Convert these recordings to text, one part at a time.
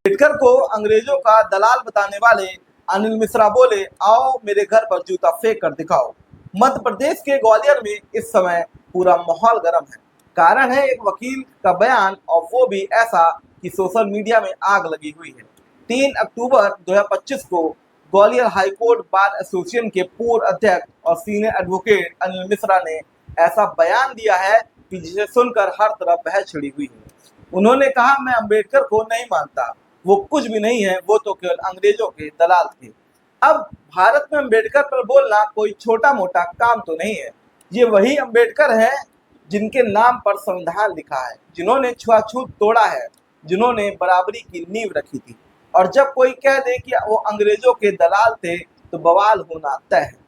अम्बेडकर को अंग्रेजों का दलाल बताने वाले अनिल मिश्रा बोले, आओ मेरे घर पर जूता फेंक कर दिखाओ। मध्य प्रदेश के ग्वालियर में इस समय पूरा माहौल गर्म है। कारण है एक वकील का बयान, और वो भी ऐसा कि सोशल मीडिया में आग लगी हुई है। 3 अक्टूबर 2025 को ग्वालियर हाईकोर्ट बार एसोसिएशन के पूर्व अध्यक्ष और सीनियर एडवोकेट अनिल मिश्रा ने ऐसा बयान दिया है कि जिसे सुनकर हर तरफ बहस छिड़ी हुई है। उन्होंने कहा, मैं अम्बेडकर को नहीं मानता, वो कुछ भी नहीं है, वो तो केवल अंग्रेजों के दलाल थे। अब भारत में अम्बेडकर पर बोलना कोई छोटा मोटा काम तो नहीं है। ये वही अम्बेडकर हैं जिनके नाम पर संविधान लिखा है, जिन्होंने छुआछूत तोड़ा है, जिन्होंने बराबरी की नींव रखी थी। और जब कोई कह दे कि वो अंग्रेजों के दलाल थे तो बवाल होना तय है।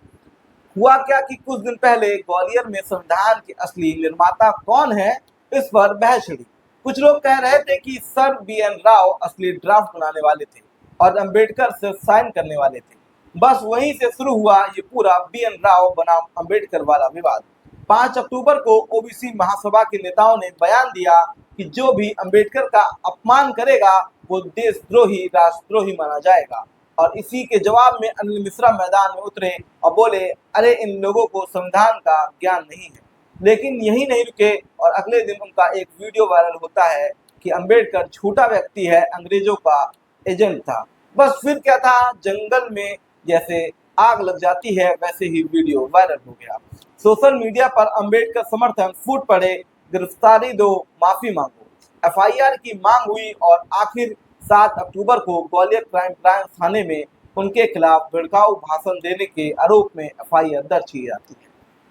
हुआ क्या कि कुछ दिन पहले ग्वालियर में संविधान के असली निर्माता कौन है, इस पर बहस छिड़ी। कुछ लोग कह रहे थे कि सर BN राव असली ड्राफ्ट बनाने वाले थे और अम्बेडकर से साइन करने वाले थे। बस वहीं से शुरू हुआ ये पूरा BN राव बनाम अम्बेडकर वाला विवाद। 5 अक्टूबर को ओबीसी महासभा के नेताओं ने बयान दिया कि जो भी अम्बेडकर का अपमान करेगा वो देशद्रोही, राष्ट्रद्रोही माना जाएगा। और इसी के जवाब में अनिल मिश्रा मैदान में उतरे और बोले, अरे इन लोगों को संविधान का ज्ञान नहीं है। लेकिन यही नहीं रुके और अगले दिन उनका एक वीडियो वायरल होता है कि अम्बेडकर झूठा व्यक्ति है, अंग्रेजों का एजेंट था। बस फिर क्या था, जंगल में जैसे आग लग जाती है वैसे ही वीडियो वायरल हो गया। सोशल मीडिया पर अम्बेडकर समर्थन फूट पड़े, गिरफ्तारी दो, माफी मांगो। FIR की मांग हुई और आखिर 7 अक्टूबर को ग्वालियर क्राइम ब्रांच थाने में उनके खिलाफ भड़काऊ भाषण देने के आरोप में FIR दर्ज की जाती है।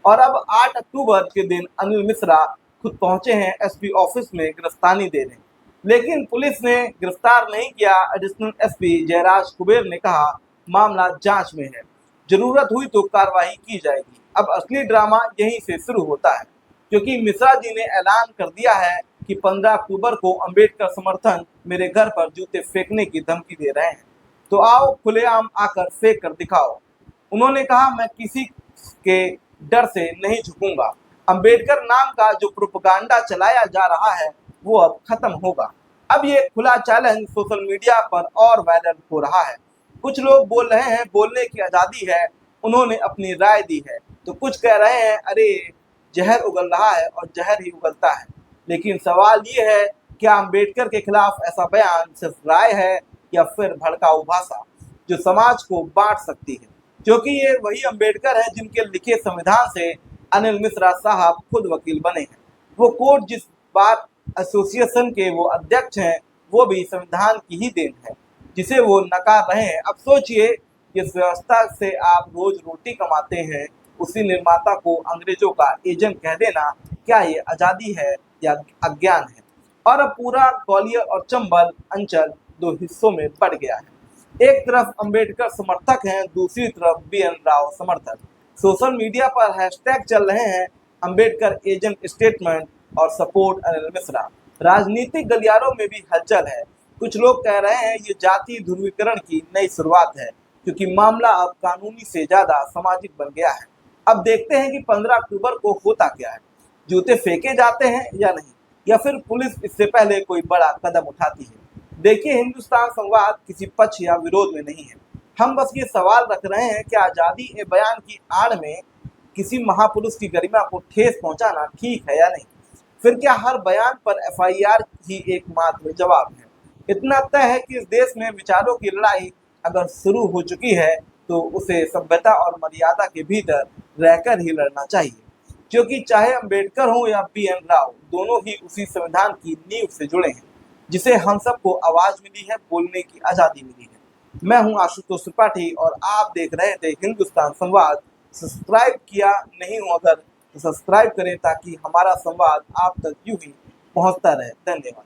और अब 8 अक्टूबर के दिन अनिल मिश्रा खुद पहुंचे हैं SP ऑफिस में गिरफ्तारी देने, लेकिन पुलिस ने गिरफ्तार नहीं किया। एडिशनल SP जयराज कुबेर ने कहा, मामला जांच में है, जरूरत हुई तो कार्रवाई की जाएगी। अब असली ड्रामा यहीं से शुरू होता है, क्योंकि मिश्रा जी ने ऐलान कर दिया है कि 15 अक्टूबर को अम्बेडकर समर्थन मेरे घर पर जूते फेंकने की धमकी दे रहे हैं, तो आओ खुलेआम आकर फेंक कर दिखाओ। उन्होंने कहा, मैं किसी के डर से नहीं झुकूंगा। अम्बेडकर नाम का जो प्रोपेगेंडा चलाया जा रहा है वो अब खत्म होगा। अब ये खुला चैलेंज सोशल मीडिया पर और वायरल हो रहा है। कुछ लोग बोल रहे हैं बोलने की आज़ादी है, उन्होंने अपनी राय दी है, तो कुछ कह रहे हैं अरे जहर उगल रहा है और जहर ही उगलता है। लेकिन सवाल ये है, क्या अम्बेडकर के खिलाफ ऐसा बयान सिर्फ राय है या फिर भड़काऊ भाषा जो समाज को बांट सकती है? क्योंकि ये वही अम्बेडकर है जिनके लिखे संविधान से अनिल मिश्रा साहब खुद वकील बने हैं। वो कोर्ट जिस बार एसोसिएशन के वो अध्यक्ष हैं, वो भी संविधान की ही देन है जिसे वो नकार रहे हैं। अब सोचिए, जिस व्यवस्था से आप रोज रोटी कमाते हैं, उसी निर्माता को अंग्रेजों का एजेंट कह देना, क्या ये आज़ादी है या अज्ञान है? और अब पूरा ग्वालियर और चंबल अंचल 2 हिस्सों में बढ़ गया है। एक तरफ अम्बेडकर समर्थक हैं, दूसरी तरफ BN राव समर्थक। सोशल मीडिया पर हैशटैग चल रहे हैं, अम्बेडकर एजेंट स्टेटमेंट और सपोर्ट अनिल मिश्रा। राजनीतिक गलियारों में भी हलचल है। कुछ लोग कह रहे हैं ये जातीय ध्रुवीकरण की नई शुरुआत है, क्योंकि मामला अब कानूनी से ज्यादा सामाजिक बन गया है। अब देखते हैं कि 15 अक्टूबर को होता क्या है, जूते फेंके जाते हैं या नहीं, या फिर पुलिस इससे पहले कोई बड़ा कदम उठाती है। देखिए, हिंदुस्तान संवाद किसी पक्ष या विरोध में नहीं है। हम बस ये सवाल रख रहे हैं कि आज़ादी ए बयान की आड़ में किसी महापुरुष की गरिमा को ठेस पहुंचाना ठीक है या नहीं? फिर क्या हर बयान पर FIR ही एकमात्र जवाब है? इतना तय है कि इस देश में विचारों की लड़ाई अगर शुरू हो चुकी है तो उसे सभ्यता और मर्यादा के भीतर रहकर ही लड़ना चाहिए, क्योंकि चाहे अम्बेडकर हो या BN राव, दोनों ही उसी संविधान की नींव से जुड़े हैं जिसे हम सबको आवाज मिली है, बोलने की आज़ादी मिली है। मैं हूं आशुतोष त्रिपाठी और आप देख रहे थे हिंदुस्तान संवाद। सब्सक्राइब किया नहीं हो अगर तो सब्सक्राइब करें, ताकि हमारा संवाद आप तक यूं ही पहुंचता रहे। धन्यवाद।